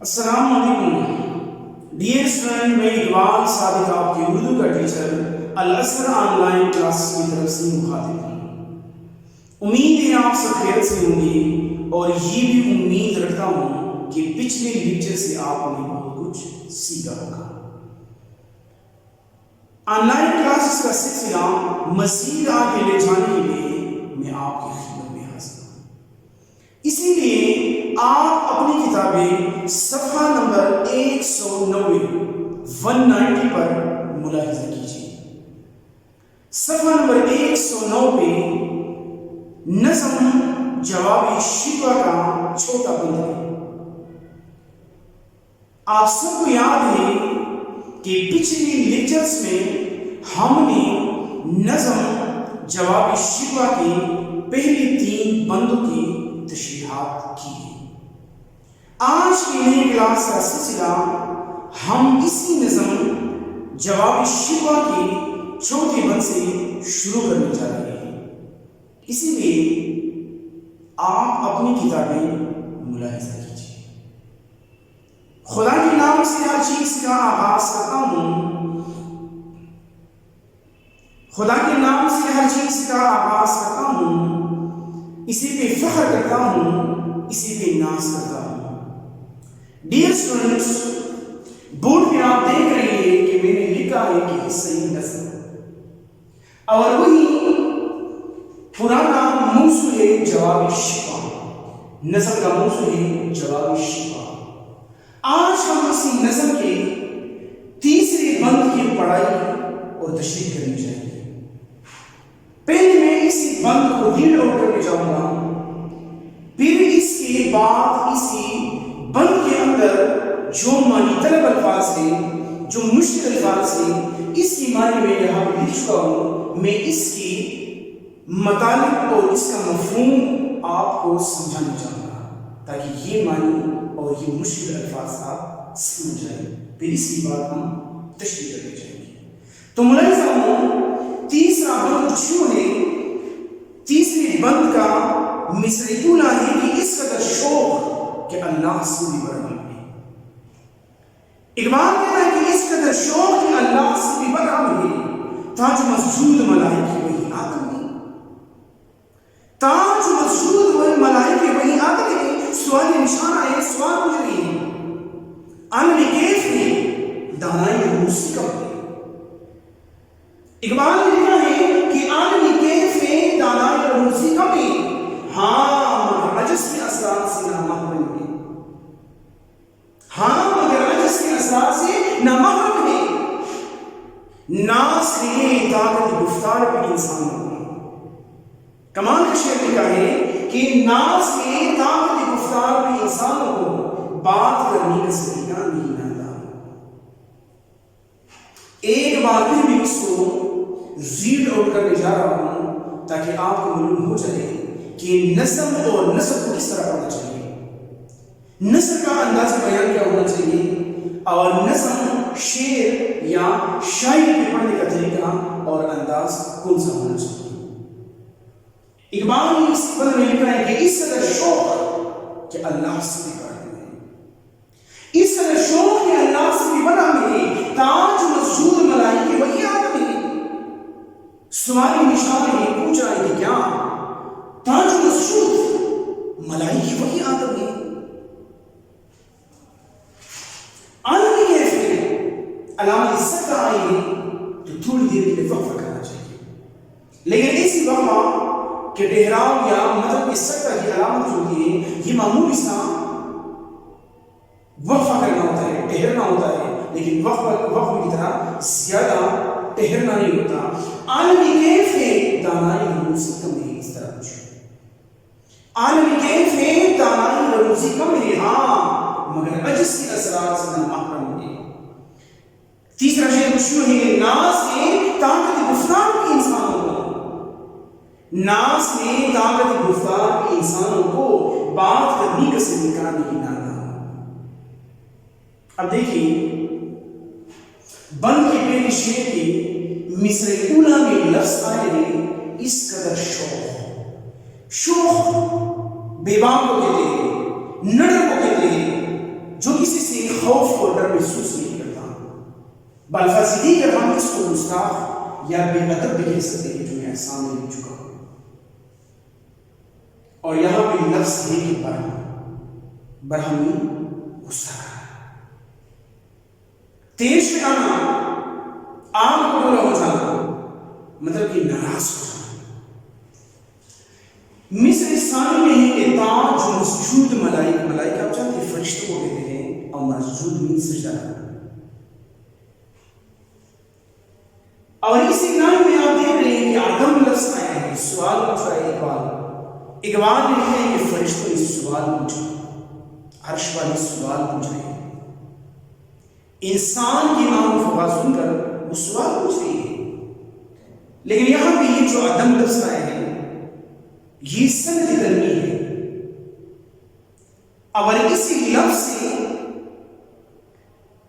السلام علیکم dear student, میں اقبال صادق آپ کے اردو کا ٹیچر الازہر آن لائن کلاسز کی طرف سے مخاطب ہوں۔ امید ہے آپ سب خیر سے ہوں گے اور یہ بھی امید رکھتا ہوں کہ پچھلے لیکچر سے آپ نے بہت کچھ سیکھا ہوگا۔ آن لائن کلاسز کا سلسلہ مزید آگے لے جانے کے لیے میں آپ کی خدمت میں حاضر ہوں۔ اسی لیے آپ اپنی کتابیں صفحہ نمبر 190 پر ملاحظہ کیجیے۔ صفحہ نمبر 109 پہ نظم جواب شکوہ کا چھوٹا بند ہے۔ آپ سب کو یاد ہے کہ پچھلی لیکچرز میں ہم نے نظم جواب شکوہ کی پہلی 3 بندوں کی تشریحات کی ہیں۔ آج کی نئی کلاس کا سلسلہ ہم اسی نظم جواب شکوہ کی چوتھے بند سے شروع کرنے جا رہے ہیں، اسی لیے آپ اپنی کتابیں ملاحظہ کیجیے۔ خدا کے نام سے ہر چیز کا آغاز کرتا ہوں، خدا کے نام سے ہر چیز کا آغاز کرتا ہوں، اسی پہ فخر کرتا ہوں، اسی پہ ناز کرتا ہوں۔ ڈیئر اسٹوڈنٹس، بورڈ پہ آپ دیکھ رہے ہیں کہ میں نے لکھا ہے کہ صحیح نظم، اور وہی پرانا موضوع ہے جواب شکوہ۔ نظم کا موضوع ہے جواب شکوہ۔ آج ہم اسی نظم کے تیسرے بند کی پڑھائی اور تشریح کرنے جائیں گے۔ پہلے میں اسی بند کو ریڈ آؤٹ کرنے جاؤں گا، پھر اس کے بعد اسی بند کے اندر جو معنی طلب الفاظ ہیں، جو مشکل الفاظ ہیں، اس کی معنی میں یہاں پہ لکھ چکا ہوں۔ میں اس کی مطالب اور اس کا مفہوم آپ کو سمجھانا چاہوں گا تاکہ یہ معنی اور یہ مشکل الفاظ آپ سمجھ جائیں، پھر اس کی بات ہم تشریح کرنے جائیں گے۔ تو ملاحظہ ہوں، تیسرا بند جو ہے، تیسرے بند کا مصرع اولا ہے کہ اس قدر شوق کہ اللہ سے بھی بڑا ہے۔ اقبال کہتا ہے کہ اس قدر شوق کہ اللہ سے بھی بڑا ہے، تاج مسجود ملائکے وہی آدم ہے، تاج مسجود ملائکے وہی آدم ہے۔ سوال نشانہ ہے، سوال پوچھ رہی ہے، عالم کیف ہے، دانائی روسی کب ہے؟ اقبال نے لکھا ہے کہ عالم کیف ہے، دانائی روسی کب ہے؟ ہاں عجز کے اثرات سے نامحرم ہے، ہاں مگر عجز کے اثرات سے نامحرم ہے۔ ناز ہے طاقت گفتار پہ انسان کو، کمال کا شعر لکھا ہے کہ ناز ہے طاقت گفتار پہ انسانوں کو، بات کرنے کا سلیقہ نہیں آتا۔ ایک بار پھر بھی اس کو ریڈ آؤٹ کرنے جا رہا ہوں تاکہ آپ کو معلوم ہو جائے کہ نظم اور نثر کو کس طرح پڑھنا چاہیے، نثر کا انداز بیان کیا ہونا چاہیے، اور نظم شعر یا شاعری پہ پڑھنے کا طریقہ اور انداز کون سا ہونا چاہیے۔ اقبال نے اس بند میں لکھا ہے کہ اس قدر شوق کہ اللہ سے بھی بڑا ہے، اس قدر شوق کہ اللہ سے بھی بڑا ہے، تاج مسجود ملائکے وہی آدم ہے۔ سوالی نشان ہے، پوچھ رہا ہے کہ کیا تاج مسجود ملائکے وہی آدم ہے؟ عالمی کیف ہے، علامت سکتہ آئی ہے تو تھوڑی دیر کے لیے وقفہ کرنا چاہیے، لیکن ایسی وقفہ کہ ٹھہراؤ یا مطلب اس سکتہ کی علامت جو ہے یہ معمولی سا وقفہ کرنا ہوتا ہے، ٹھہرنا ہوتا ہے، لیکن وقفہ کی طرح زیادہ ٹھہرنا نہیں ہوتا۔ عالمی کیف ہے، دانائی روسی کم ہے، اس طرح کچھ عالمی کیف ہے، دانائی روسی کم ہے، ہاں مگر عجز کے اثرات سے نامحرم ہے۔ تیسرا شعر شروع ہے، ناز ہے طاقت گفتار کی انسانوں کو، ناز ہے طاقت گفتار کی انسانوں کو، بات کرنے کا سلیقہ نہیں آتا۔ اب دیکھیے بند کے پہلے شعر کے مصرع اولا میں لفظ آئے ہیں اس قدر شوق۔ شوق بیباں کو کہتے ہیں، نڈر کو کہتے ہیں، جو کسی سے خوف اور ڈر محسوس نہیں کرتا، بالفاظی اگر ہم اس کو گستاخ یا بے ادب بھی کہہ سکتے ہیں جو میں احسان میں لکھ چکا ہوں. اور یہاں پہ لفظ ہے کہ برہمی غصہ کرنا، تیز میں آنا، آم کو بولا ہو جانا، مطلب کہ ناراض ہو جانا. مصر ثانی میں ہی کہ تاج جو مسجود ملائکہ آپ جانتے ہیں فرشتوں کو کہتے ہیں، اور مسجود میں سجدہ کرنا. اور اسی لائن میں آپ دیکھ رہے ہیں کہ آدم لفظ آیا ہے، سوال پوچھ رہا ہے اقبال نے لکھا ہے کہ فرشتوں نے سوال پوچھا، عرش والے سوال پوچھ رہے ہیں. انسان کی نام فغا سن کر وہ سوال پوچھ رہی ہے، لیکن یہاں پہ یہ جو آدم لفظ آیا ہے یہ سب کی گرمی ہے. اور اسی لفظ سے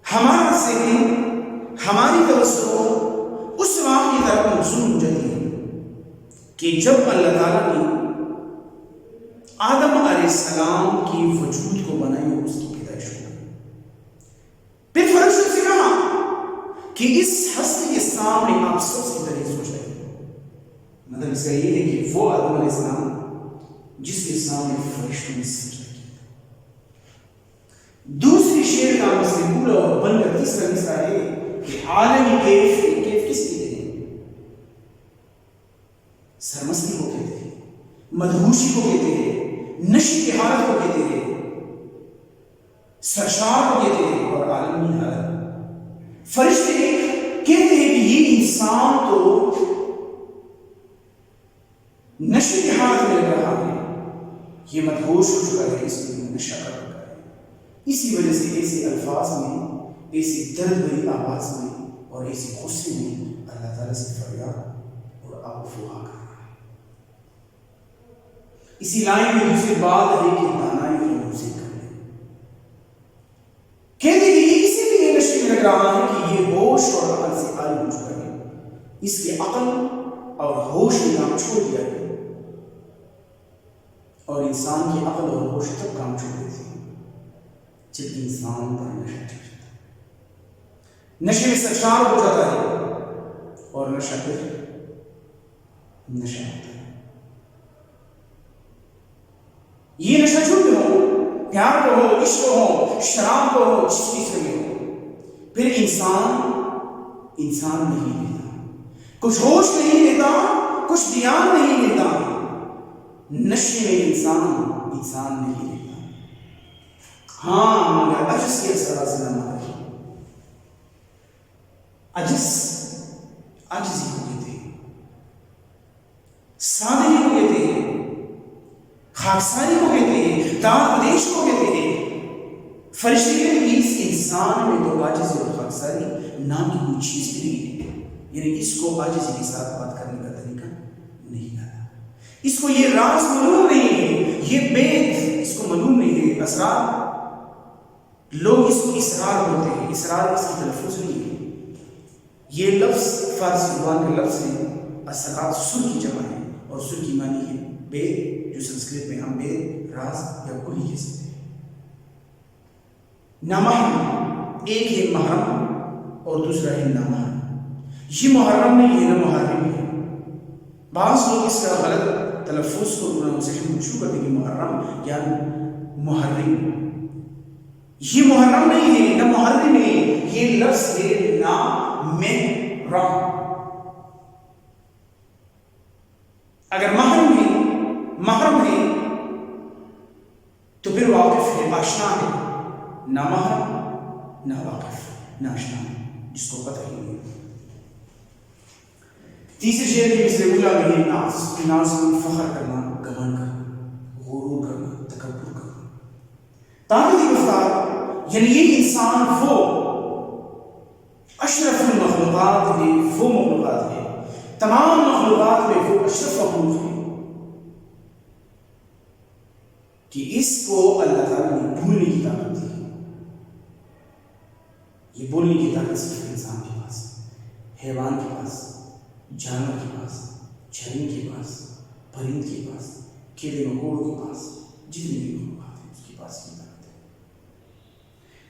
ہمارا ذہن، ہماری توجہ اس واقعے کی طرف مبذول ہو جاتی ہے کہ جب اللہ تعالیٰ نے آدم علیہ السلام کی وجود کو بنائی اور اس کی پیدائش کو، پھر فرشتوں سے کہا کہ اس ہستی کے سامنے آپ سب سے پہلے سوچ رہے ہیں. مطلب اس کا یہ ہے کہ وہ آدم علیہ السلام جس کے سامنے فرشتوں نے سجدہ کیا. دوسری شعر کا مصرع اور بن کر تیسرا مصرع ہے کہ عالمی کیف کس کی کہتے ہیں؟ سرمستی کو کہتے ہیں، مدہوشی کو کہتے ہیں، نشے کی حالت کو کہتے ہیں، سرشار کو کہتے ہیں، اور عالمی حالت. فرشتے کہتے ہیں کہ یہ انسان تو نشے کی حالت میں لگ رہا ہے، یہ مدہوش ہو چکا ہے، اس میں نشہ کر رکھا ہے. اسی وجہ سے ایسے الفاظ میں، ایسی درد بھری آواز میں اور ایسی غصے میں اللہ تعالیٰ سے فریاد اور آب و فوا کر رہا ہے. اسی لائن میں دوسری بات ہے کہ دانائی کی موسیقی کرنے، کہتے ہیں کہ یہ اسی لیے نشے میں لگ رہا ہے کہ یہ ہوش اور عقل سے عاری ہو چکا ہے. اس کی عقل اور ہوش نے کام چھوڑ دیا ہے، اور انسان کی عقل اور ہوش تب کام چھوڑ دیتی ہے جب انسان پر نشہ چڑھ جاتا ہے، نشے میں سرشار ہو جاتا ہے، اور نشہ پھر نشہ ہوتا ہے. یہ نشہ جو بھی ہو، پیار کو ہو، عشق کو ہو، شراب کو ہو، جس چیز میں ہو، پھر انسان نہیں لیتا، کچھ ہوش نہیں لیتا، کچھ دھیان نہیں لیتا. نشے میں انسان نہیں لیتا. ہاں مگر عجز کے اثرات سے نہ مارے، عجزی کو کہتے ہیں، سادگی کو کہتے ہیں، خاکساری کو کہتے ہیں، دانش کو کہتے ہیں. فرشتے کہتے ہیں اس انسان میں تو عاجزی اور خاکساری نام کی کوئی چیز بھی نہیں ہے. یعنی اس کو عاجزی کے ساتھ بات کرنے کا طریقہ نہیں آتا، اس کو یہ راز معلوم نہیں ہے، یہ بید اس کو معلوم نہیں ہے. اسرار لوگ اس کو اسرار بولتے ہیں، اسرار اس کی تلفظ نہیں ہے. یہ لفظ فارسی زبان کا لفظ ہے. اسرار سر کی جمع ہے، اور سر کی معنی ہے بید، جو سنسکرت میں ہم بید، راز یا کلی کہہ سکتے ہیں. نامحرم، ایک ہے محرم اور دوسرا ہے نامحرم. یہ محرم نہیں ہے، نہ محرم ہے. بعض لوگ اس کا غلط تلفظ کو پروننسیشن شروع کرتے ہیں کہ محرم یا محرم. یہ محرم نہیں ہے، نہ محرم ہے، یہ لفظ ہے نامحرم. اگر محرم ہے تو پھر واقف ہے، آشنا ہے. نہ محرم، نہ واقف، نہ آشنا، جس کو پتہ ہی نہیں. تیسری شعر کی مثل اولا میں ہے ناز میں فخر کرنا، گمن کرنا، غرور کرنا، تکبر کرنا. طاقتی گفتار یعنی یہ انسان وہ اشرف المخلوقات ہے، وہ مخلوقات ہے، تمام مخلوقات میں وہ اشرف مخلوق ہے کہ اس کو اللہ تعالیٰ نے بھولنے کی طاقت دی. یہ بولنے کی طاقت صرف انسان کے پاس، حیوان کے پاس، جانور کے پاس، جھرنے کے پاس، پرند کے پاس، کیڑے مکوڑوں کے پاس، جتنے بھی مخلوقات ہیں اس کے پاس یہ طاقت ہے.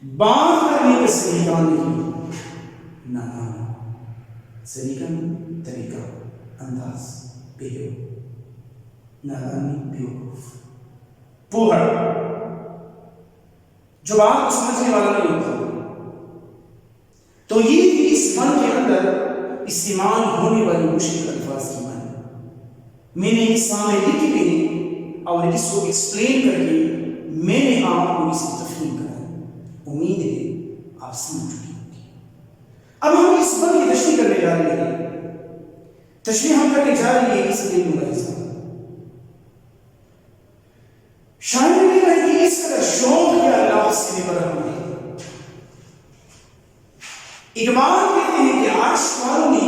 بات کرنے کا سلیقہ نہیں، نادان سلیقہ طریقہ انداز بہیو، نادانی بیوقوف پوہر جو بات کو سمجھنے والا نہیں ہوتا۔ تو یہ تھی اس من کے اندر استعمال ہونے والی مشکل الفاظ کی معنی۔ میں نے سامنے لکھی بھی اور اس کو ایکسپلین کر کے میں نے آپ کو اسے تفہیم کرا، امید ہے آپ سمجھ چکی ہوگی۔ اب ہم اس من کی تشریح کرنے جا رہے ہیں، تشریح ہم کرنے جا رہے ہیں اس لیے ملاحظہ۔ شاعر نے کہا کہ اس کا شوق ہے اللہ سے برہم ہے۔ اقبال کہتے ہیں کہ عرش والوں نے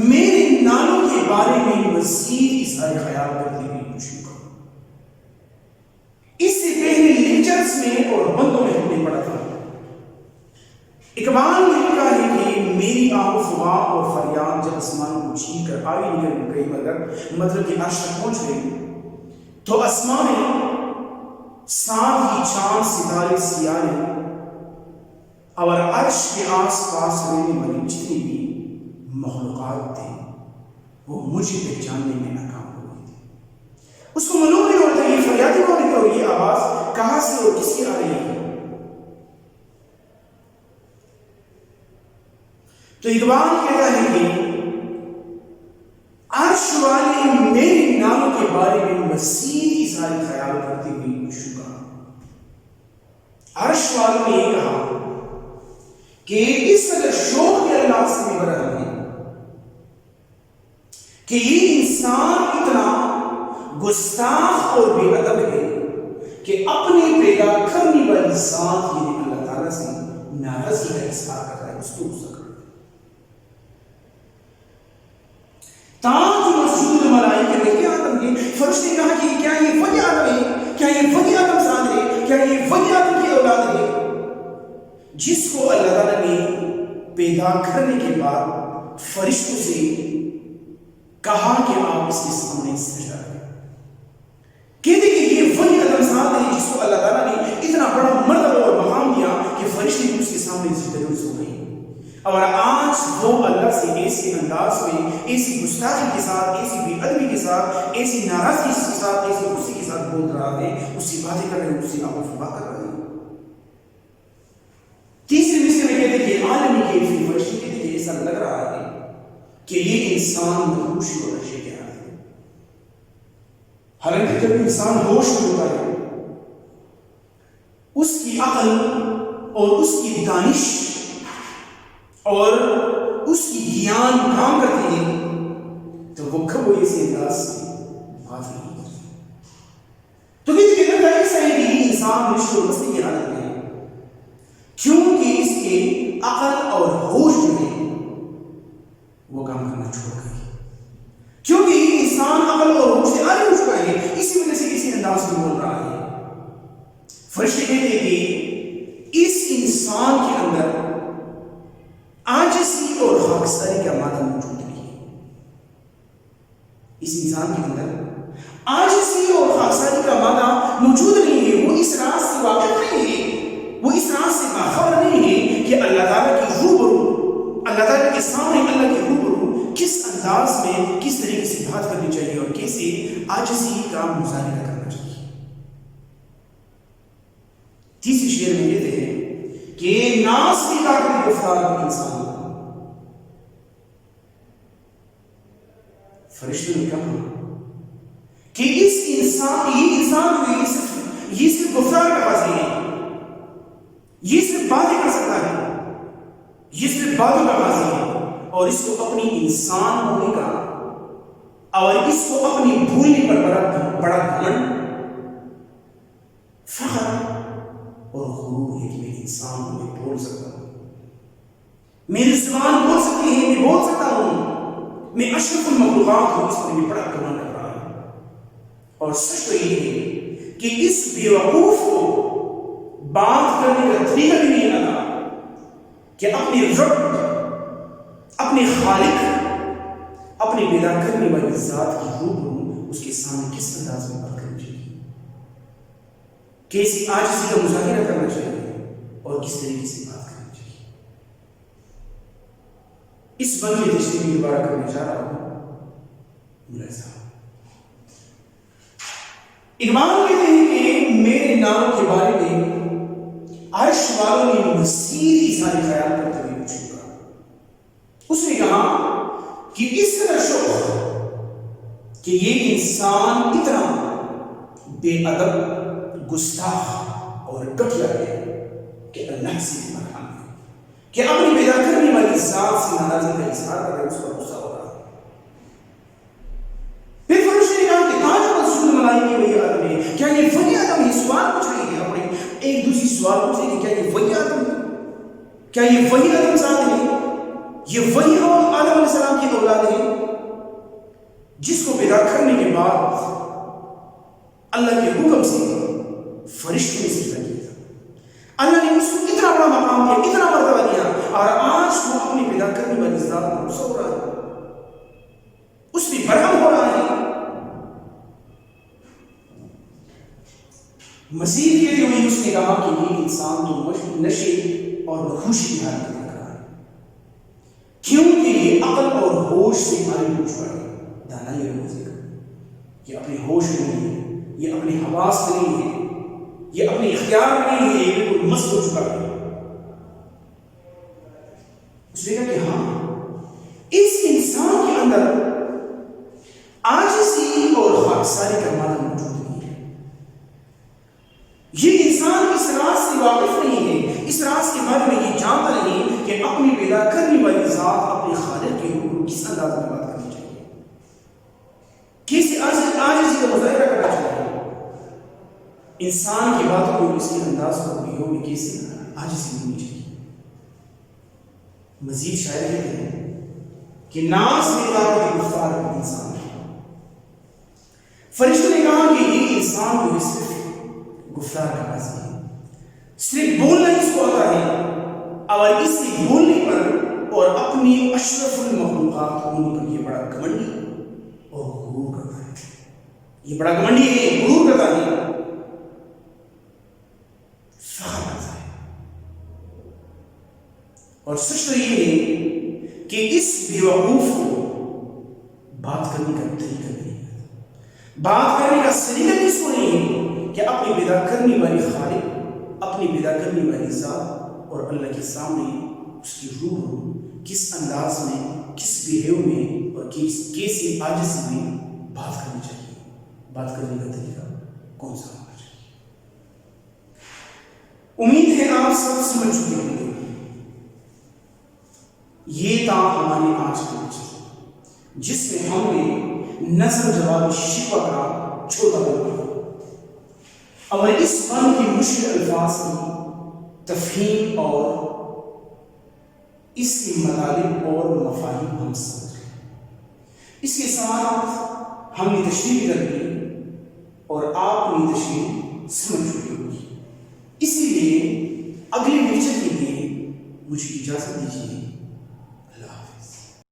میرے نالوں کے بارے میں مزید اظہار خیال کرتے ہوئے پوچھا۔ اس سے پہلے لیکچرز میں اور بندوں میں ہم نے پڑھا تھا، اقبال نے کہا ہے کہ میری آہ و فغاں اور فریاد جب آسمان کو چھین کر آئی نکل گئی، مگر مطلب کہ عرش تک پہنچ گئی تو آسمان میں ساتھ ہی چاند ستارے سیارے اور عرش کے آس پاس رہنے والی جتنی بھی مخلوقات تھے وہ مجھے پہچاننے میں ناکام ہو گئی تھی۔ اس کو معلوم نہیں ہوتا یہ فریادی کون ہے اور یہ آواز کہاں سے اور کس کی آ رہی ہے۔ تو اقبال کہتا ہے کہ عرش والے میرے ناموں کے بارے میں مزید اظہار خیال کرتے ہوئے پوچھوں گا۔ عرش والوں نے یہ کہا کہ اس قدر شوق کے اللہ سے برہم ہے کہ یہ انسان اتنا گستاخ اور بے ادب ہے کہ اپنے پیدا کرنے والی ذات یعنی اللہ تعالیٰ سے ناراضگی کا اظہار کر رہا ہے، اس کو غصہ کر رہا ہے۔ تاج مسجود ملائکہ میں کیا آدم کے فرشتے نے کہا کہ کیا یہ وہی آدم ہے، کیا یہ وہی آدم زاد ہے، کیا یہ وہی آدم کی اولاد ہے جس کو اللہ تعالیٰ نے پیدا کرنے کے بعد فرشتوں سے کہا کہ آپ اس کے سامنے سجدہ کریں۔ کہتے کہ یہ وہی آدم زاد ہے جس کو اللہ تعالیٰ نے اتنا بڑا مرتبہ اور مقام دیا کہ فرشتے اس کے سامنے سجدہ ہو گئی، اور آج وہ اللہ سے ایسے انداز میں، ایسی گستاخی کے ساتھ، ایسی بے ادبی کے ساتھ، ایسی ناراضگی کے ساتھ، ایسی غصے کے ساتھ بول رہا ہے، اس سے باتیں کر رہے ہیں، اس سے آپ افواہ کر رہے ہیں۔ تیسرے مصرے میں کہتے کہ عالمی کیفی فرشتے کہتے کہ ایسا لگ رہا ہے کہ یہ انسان مدہوش اور نشے کے حال ہے۔ حالانکہ جب انسان ہوش میں ہوتا ہے اس کی عقل اور اس کی دانش اور اس کی گیان کام کرتی ہے تو وہ کبھی ایسے انداز سے بات نہیں کرتی۔ تو کسی کے اندر ایسا ہے کہ یہ انسان نشے اور مستی کی حالت میں ہے کیونکہ اس کے عقل اور ہوش جو ہے وہ کام کرنا چھوڑ گئی، کیونکہ یہ انسان عقل اور ہوش سے آگے اٹھ چکا ہے، اسی وجہ سے کسی انداز میں بول رہا ہے۔ فرشتے کہتے ہیں کہ اس انسان کے اندر عاجزی اور خاکساری کا مادہ موجود نہیں ہے۔ اس انسان کے اندر عاجزی اور خاکساری کا مادہ موجود نہیں ہے، وہ اس راز سے واقف نہیں ہے، وہ اس راز سے باخبر نہیں ہے کہ اللہ تعالیٰ کی روبرو، اللہ تعالیٰ کے سامنے اللہ کی روبرو کس انداز میں کس طریقے سے بات کرنی چاہیے اور کیسے عاجزی کا مظاہرہ کرنا چاہیے۔ تیسری شعر میں کہتے ہیں کہ ناس کی طاقت گفتار کا انسان ہوگا۔ فرشتوں نے کہا کہ اس انسان یہ صرف گفتار کا قاضی ہے، یہ صرف باتیں کر سکتا ہے، یہ صرف باتوں کا قاضی ہے، اور اس کو اپنی انسان ہونے کا اور اس کو اپنی بھولنے پر بڑا گھمنڈ، فخر اور غرور ہے کہ میں انسان ہوں، میں بول سکتا ہوں، میری زبان بول سکتی ہے، میں بول سکتا ہوں، میں اشرف المخلوقات ہوں، اس پر میں بڑا گھمنڈ کر رہا ہوں۔ اور سچ تو یہ ہے کہ اس بیوقوف کو بات کرنے کا طریقہ بھی نہیں لگا کہ اپنے رب، اپنے خالق، اپنے پیدا کرنے والی ذات کی روبرو اس کے سامنے کس انداز میں بات کرنی چاہیے۔ کیسی عاجزی کا مظاہرہ کرنا چاہیے اور کس طریقے سے بات کرنی چاہیے. اس بند کی تشریح میں دوبارہ کرنے جا رہا ہوں. ملاحظہ اقبال کہتے ہیں کہ میرے نام کے بارے میں عرش والوں نے مزید اظہار خیال کرتے ہوئے پوچھا. اس نے کہا کہ اس طرح شوق کہ یہ انسان اتنا بے ادب، گستاخ اور گٹھیا ہے کہ اللہ سے مرحم ہے کہ اپنی پیدا کرنے والی ذات سے ناراضی کا اظہار کرے، اس پر غصہ ہو رہا ہے. پھر فرشتے نے کہا کہ تاج رسول ملائی کے وہی آدم ہے. کیا یہ وہی آدم ہے؟ سوال پوچھ رہی ہے اپنے ایک دوسری سوال پوچھ رہی ہے. کیا یہ وہی آدم ہے؟ کیا یہ وہی آدم ذات ہے؟ یہ وہی آدم علیہ السلام کی اولاد ہے جس کو پیدا کرنے کے بعد اللہ کے حکم سے فرشتے نے سجدہ کیا تھا. اللہ نے اس کو اتنا بڑا مقام دیا، اتنا مرتبہ دیا، اور آج وہ اپنی پیدا کرنے والی ذات پر غصہ ہو رہا ہے، اس پہ برہم ہو رہا ہے. مزید کہتے ہوئے اس نے کہا کہ یہ انسان تو نشے اور خوشی کی حالت میں رہا ہے کیونکہ یہ عقل اور ہوش سے عاری ہو چکا ہے. دانا یہ روزے کا یہ اپنے ہوش میں نہیں ہے، یہ اپنے حواس میں نہیں ہے، یہ اپنے اختیار میں نہیں ہے، یہ بالکل مست ہو چکا ہے. اس نے کہا کہ ہاں، اس انسان کے اندر عاجزی اور خاکساری کا معنی موجود نہیں ہے. یہ انسان اس راز سے واقف نہیں ہے، اس راز کے بارے میں یہ جانتا نہیں کہ اپنی پیدا کرنے والی ذات اپنے خالق کے حکم کس انداز میں بات کرنی چاہیے، کس عاجزی کا مظاہرہ کرنا چاہیے. انسان کی باتوں میں اس کے انداز کو بھی میں کیسے عاجزی ہونی چاہیے. مزید شاعر کہتے ہیں کہ ناز نگار کی گفتار کا انسان ہے. فرشتوں نے کہا کہ یہ انسان کو صرف گفتار کا عاجز ہے، صرف بولنا اس کو آتا ہے، اور اس کے بولنے پر اور اپنی اشرف المخلوقات ہونے پر یہ بڑا گھمنڈی اور غرور کرتا ہے. یہ بڑا گھمنڈی ہے، غرور کرتا ہے، فخر کرتا ہے. اور سچ تو یہ ہے کہ اس بیوقوف کو بات کرنے کا طریقہ نہیں ہے، بات کرنے کا سلیقہ بھی اس کو نہیں ہے کہ اپنی پیدا کرنے والی خالق، اپنی پیدا کرنے والی ذات اور اللہ کے سامنے اس کی روح کس انداز میں، کس بہیو میں اور کیسی عاجزی میں بات کرنی چاہیے، بات کرنے کا طریقہ کون سا ہونا چاہیے. امید ہے آپ سب سمجھ چکے ہوں گے. یہ تھا ہمارے آج کے لیکچر جس میں ہم نے نظر جواب شفا کا چھوٹا بنا اور اس فن کی مشکل الفاظ کی تفہیم اور اس کی مطالب اور مفاہیم ہم سمجھ گئے. اس کے ساتھ ہم نے تشریح کر لی اور آپ نے تشریح سمجھ چکے ہوگی. اسی لیے اگلے لیکچر کے لیے مجھے اجازت دیجیے.